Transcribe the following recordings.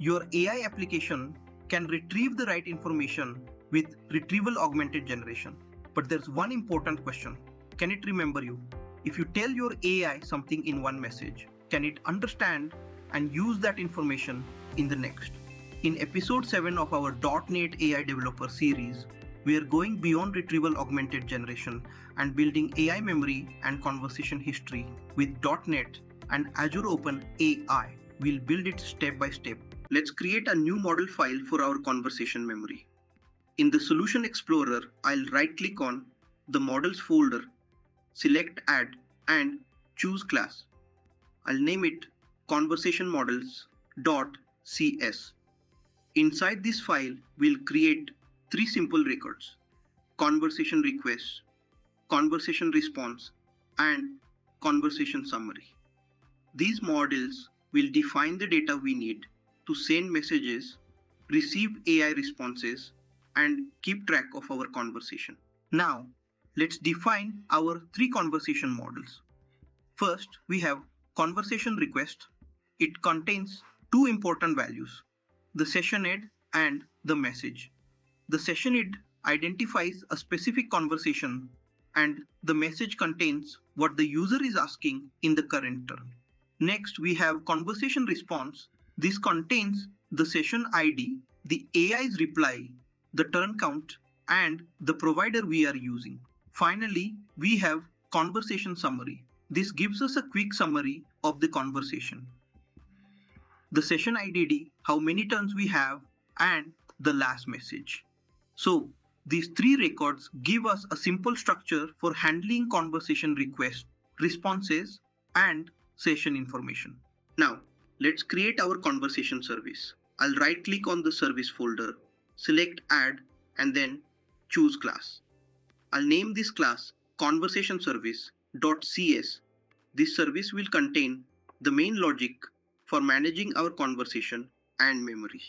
Your AI application can retrieve the right information with retrieval augmented generation. But there's one important question. Can it remember you? If you tell your AI something in one message, can it understand and use that information in the next? In episode 7 of our .NET AI developer series, we are going beyond retrieval augmented generation and building AI memory and conversation history with .NET and Azure OpenAI. We'll build it step by step. Let's create a new model file for our conversation memory. In the Solution Explorer, I'll right-click on the Models folder, select Add, and choose Class. I'll name it Conversation Models.cs. Inside this file, we'll create 3 simple records: conversation request, conversation response, and conversation summary. These models will define the data we need to send messages, receive AI responses, and keep track of our conversation. Now, let's define our 3 conversation models. First, we have conversation request. It contains 2 important values: the session ID and the message. The session ID identifies a specific conversation, and the message contains what the user is asking in the current turn. Next, we have conversation response. This contains the session ID, the AI's reply, the turn count, and the provider we are using. Finally, we have conversation summary. This gives us a quick summary of the conversation: the session ID, how many turns we have, and the last message. So, these 3 records give us a simple structure for handling conversation requests, responses, and session information. Now, let's create our conversation service. I'll right-click on the service folder, select Add, and then choose Class. I'll name this class Conversation Service.cs. This service will contain the main logic for managing our conversation and memory.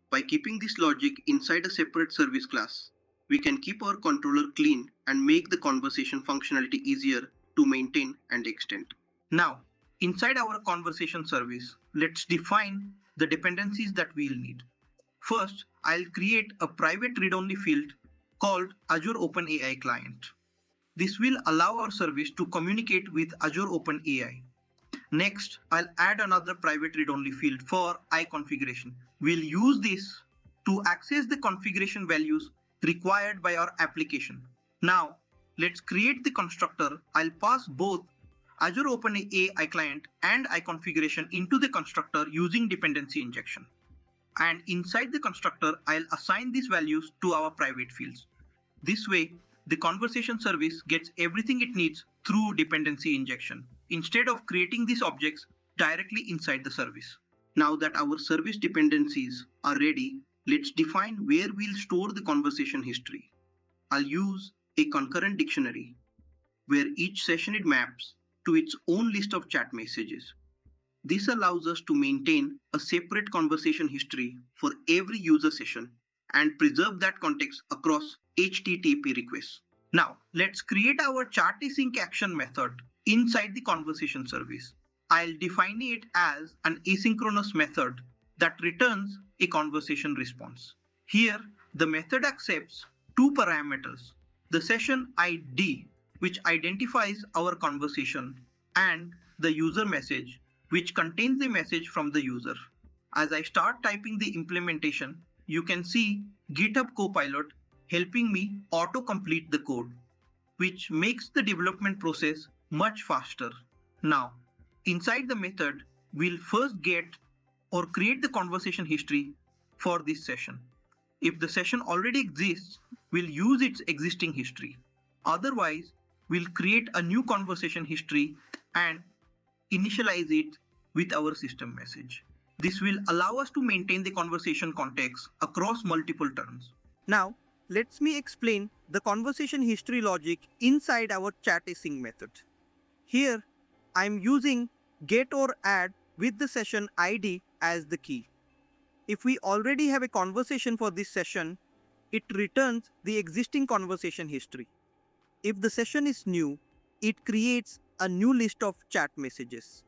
By keeping this logic inside a separate service class, we can keep our controller clean and make the conversation functionality easier to maintain and extend. Now, inside our conversation service, let's define the dependencies that we'll need. First, I'll create a private read-only field called Azure OpenAI Client. This will allow our service to communicate with Azure OpenAI. Next, I'll add another private read-only field for eye configuration. We'll use this to access the configuration values required by our application. Now, let's create the constructor. I'll pass both Azure OpenAI Client and eye configuration into the constructor using dependency injection. And inside the constructor, I'll assign these values to our private fields. This way, the conversation service gets everything it needs through dependency injection, instead of creating these objects directly inside the service. Now that our service dependencies are ready, let's define where we'll store the conversation history. I'll use a concurrent dictionary where each session it maps to its own list of chat messages. This allows us to maintain a separate conversation history for every user session and preserve that context across HTTP requests. Now, let's create our chat async action method inside the conversation service. I'll define it as an asynchronous method that returns a conversation response. Here, the method accepts 2 parameters: the session ID, which identifies our conversation, and the user message, which contains the message from the user. As I start typing the implementation, you can see GitHub Copilot helping me auto-complete the code, which makes the development process much faster. Now, inside the method, we'll first get or create the conversation history for this session. If the session already exists, we'll use its existing history. Otherwise, we'll create a new conversation history and initialize it with our system message. This will allow us to maintain the conversation context across multiple turns. Now, let me explain the conversation history logic inside our chat async method. Here, I'm using get or add with the session ID as the key. If we already have a conversation for this session, it returns the existing conversation history. If the session is new, it creates a new list of chat messages.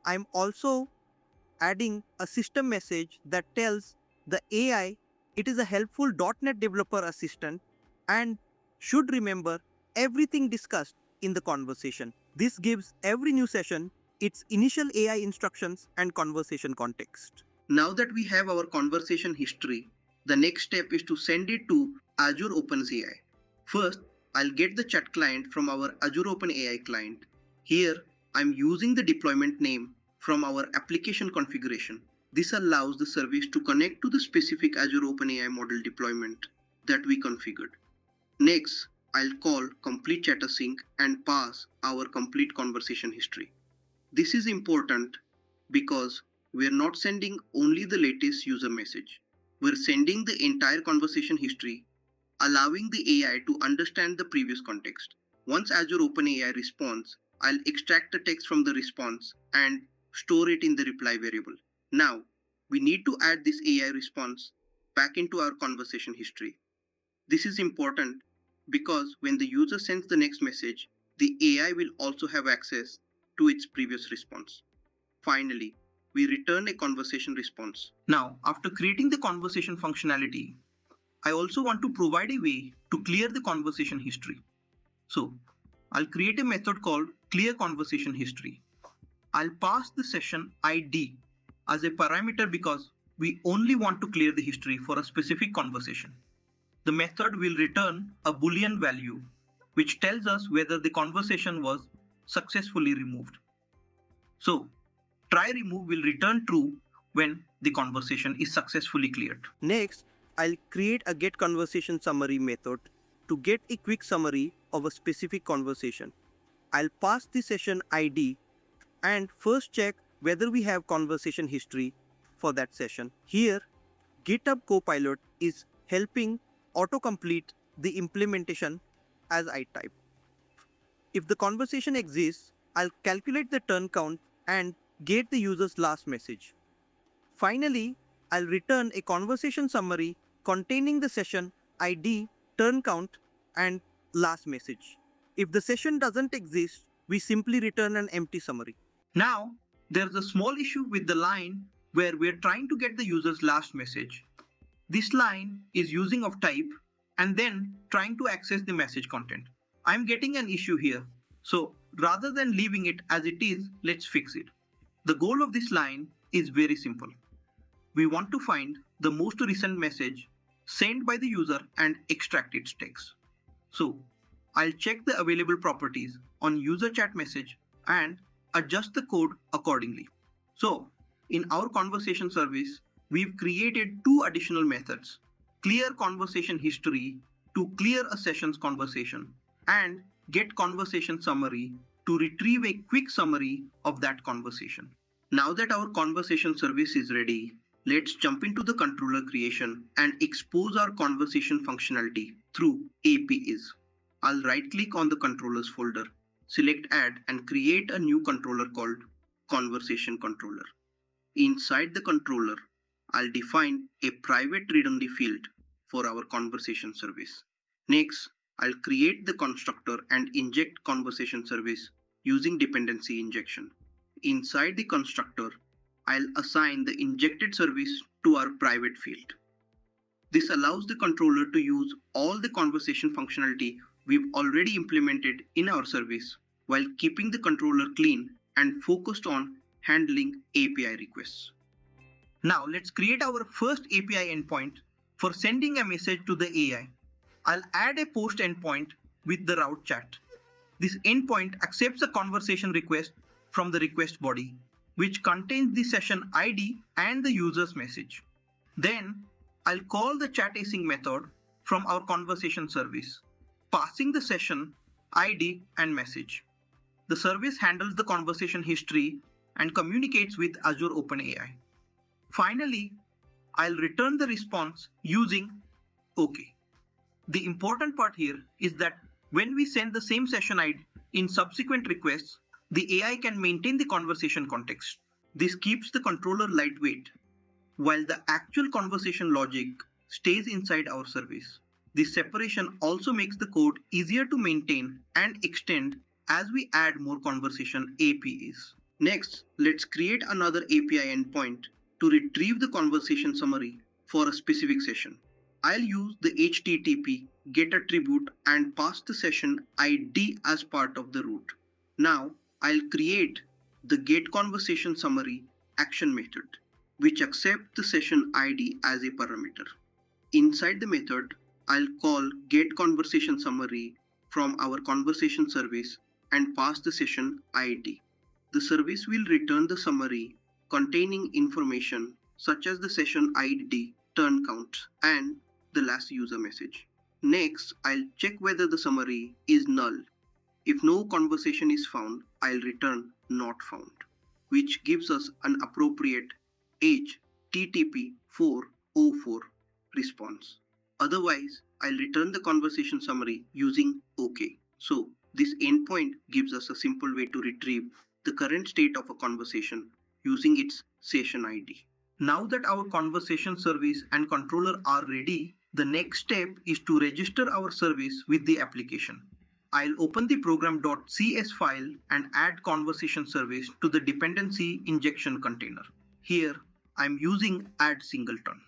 I'm also adding a system message that tells the AI it is a helpful .NET developer assistant and should remember everything discussed in the conversation. This gives every new session its initial AI instructions and conversation context. Now that we have our conversation history, the next step is to send it to Azure OpenAI. First, I'll get the chat client from our Azure OpenAI client. Here, I'm using the deployment name from our application configuration. This allows the service to connect to the specific Azure OpenAI model deployment that we configured. Next, I'll call complete chat async and pass our complete conversation history. This is important because we're not sending only the latest user message. We're sending the entire conversation history, allowing the AI to understand the previous context. Once Azure OpenAI responds, I'll extract the text from the response and store it in the reply variable. Now, we need to add this AI response back into our conversation history. This is important because when the user sends the next message, the AI will also have access to its previous response. Finally, we return a conversation response. Now, after creating the conversation functionality, I also want to provide a way to clear the conversation history. So, I'll create a method called clear conversation history. I'll pass the session ID as a parameter because we only want to clear the history for a specific conversation. The method will return a Boolean value which tells us whether the conversation was successfully removed. So, try remove will return true when the conversation is successfully cleared. Next, I'll create a get conversation summary method to get a quick summary of a specific conversation. I'll pass the session ID and first check whether we have conversation history for that session. Here, GitHub Copilot is helping autocomplete the implementation as I type. If the conversation exists, I'll calculate the turn count and get the user's last message. Finally, I'll return a conversation summary containing the session ID, turn count, and last message. If the session doesn't exist, we simply return an empty summary. Now, there's a small issue with the line where we're trying to get the user's last message. This line is using of type and then trying to access the message content. I'm getting an issue here. So rather than leaving it as it is, let's fix it. The goal of this line is very simple. We want to find the most recent message sent by the user and extract its text. So I'll check the available properties on user chat message and adjust the code accordingly. So in our conversation service, we've created two additional methods: clear conversation history to clear a session's conversation and get conversation summary to retrieve a quick summary of that conversation. Now that our conversation service is ready, let's jump into the controller creation and expose our conversation functionality through APIs. I'll right-click on the controllers folder, select add and create a new controller called conversation controller. Inside the controller, I'll define a private read-only field for our conversation service. Next, I'll create the constructor and inject conversation service using dependency injection. Inside the constructor, I'll assign the injected service to our private field. This allows the controller to use all the conversation functionality we've already implemented in our service while keeping the controller clean and focused on handling API requests. Now let's create our first API endpoint for sending a message to the AI. I'll add a post endpoint with the route chat. This endpoint accepts a conversation request from the request body, which contains the session ID and the user's message. Then I'll call the chat async method from our conversation service, passing the session ID and message. The service handles the conversation history and communicates with Azure OpenAI. Finally, I'll return the response using OK. The important part here is that when we send the same session ID in subsequent requests, the AI can maintain the conversation context. This keeps the controller lightweight, while the actual conversation logic stays inside our service. This separation also makes the code easier to maintain and extend as we add more conversation APIs. Next, let's create another API endpoint to retrieve the conversation summary for a specific session. I'll use the HTTP get attribute and pass the session ID as part of the route. Now, I'll create the get conversation summary action method, which accepts the session ID as a parameter. Inside the method, I'll call get conversation summary from our conversation service and pass the session ID. The service will return the summary containing information such as the session ID, turn count, and the last user message. Next, I'll check whether the summary is null. If no conversation is found, I'll return not found, which gives us an appropriate HTTP 404 response. Otherwise, I'll return the conversation summary using OK. So, this endpoint gives us a simple way to retrieve the current state of a conversation using its session ID. Now that our conversation service and controller are ready, the next step is to register our service with the application. I'll open the program.cs file and add conversation service to the dependency injection container. Here, I'm using add singleton,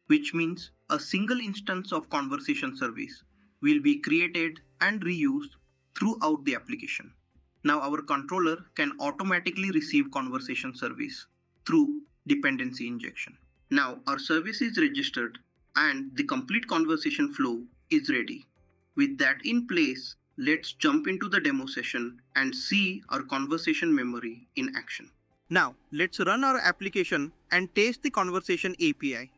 which means a single instance of conversation service will be created and reused throughout the application. Now our controller can automatically receive conversation service through dependency injection. Now our service is registered and the complete conversation flow is ready. With that in place, let's jump into the demo session and see our conversation memory in action. Now let's run our application and test the conversation API.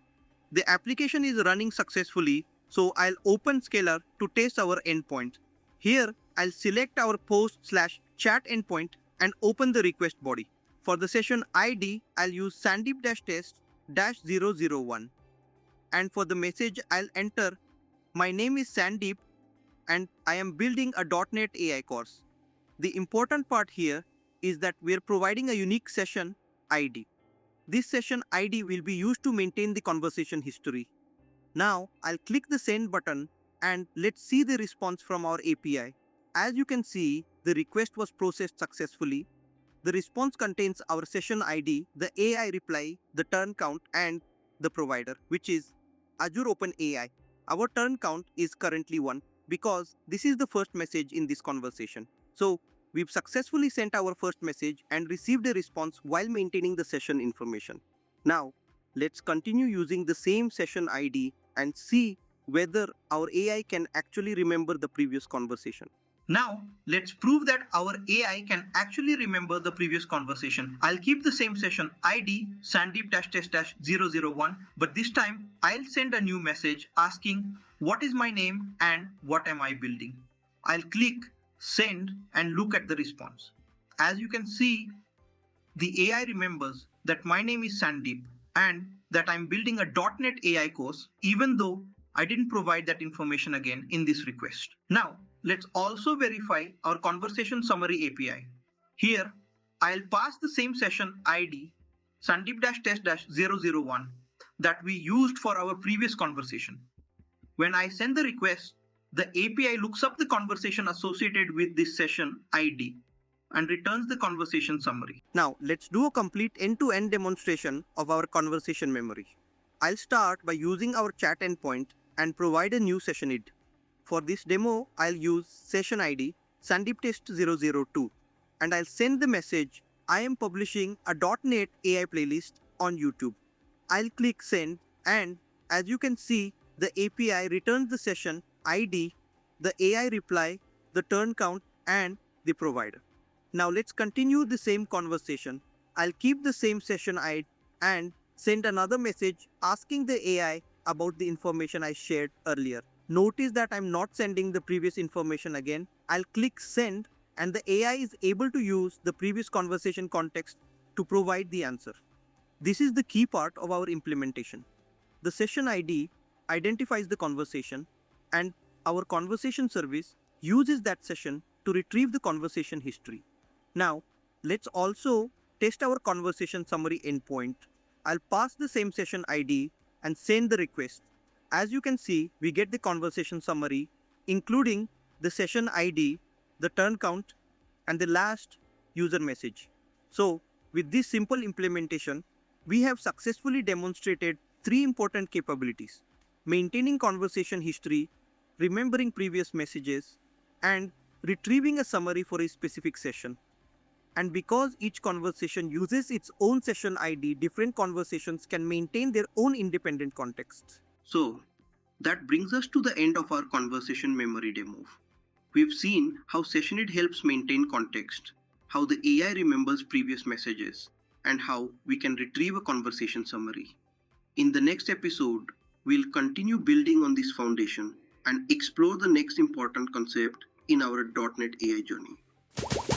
The application is running successfully, so I'll open Scalar to test our endpoint. Here, I'll select our post/chat endpoint and open the request body. For the session ID, I'll use Sandeep-test-001. And for the message, I'll enter, my name is Sandeep and I am building a .NET AI course. The important part here is that we're providing a unique session ID. This session ID will be used to maintain the conversation history. Now, I'll click the send button and let's see the response from our API. As you can see, the request was processed successfully. The response contains our session ID, the AI reply, the turn count, and the provider, which is Azure OpenAI. Our turn count is currently 1 because this is the first message in this conversation. So, we've successfully sent our first message and received a response while maintaining the session information. Now, let's continue using the same session ID and see whether our AI can actually remember the previous conversation. Now, let's prove that our AI can actually remember the previous conversation. I'll keep the same session ID, Sandeep-test-001, but this time I'll send a new message asking what is my name and what am I building. I'll click send and look at the response. As you can see, the AI remembers that my name is Sandeep and that I'm building a .NET AI course, even though I didn't provide that information again in this request. Now, let's also verify our conversation summary API. Here, I'll pass the same session ID, Sandeep-test-001, that we used for our previous conversation. When I send the request, the API looks up the conversation associated with this session ID and returns the conversation summary. Now, let's do a complete end-to-end demonstration of our conversation memory. I'll start by using our chat endpoint and provide a new session ID. For this demo, I'll use session ID Sandeep-test-002 and I'll send the message, I am publishing a .NET AI playlist on YouTube. I'll click send and as you can see, the API returns the session ID, the AI reply, the turn count and the provider. Now let's continue the same conversation. I'll keep the same session ID and send another message asking the AI about the information I shared earlier. Notice that I'm not sending the previous information again. I'll click send and the AI is able to use the previous conversation context to provide the answer. This is the key part of our implementation. The session ID identifies the conversation and our conversation service uses that session to retrieve the conversation history. Now, let's also test our conversation summary endpoint. I'll pass the same session ID and send the request. As you can see, we get the conversation summary, including the session ID, the turn count, and the last user message. So, With this simple implementation, we have successfully demonstrated three important capabilities: maintaining conversation history, remembering previous messages, and retrieving a summary for a specific session. And because each conversation uses its own session ID, different conversations can maintain their own independent contexts. So, that brings us to the end of our conversation memory demo. We've seen how SessionID helps maintain context, how the AI remembers previous messages, and how we can retrieve a conversation summary. In the next episode, we'll continue building on this foundation and explore the next important concept in our .NET AI journey.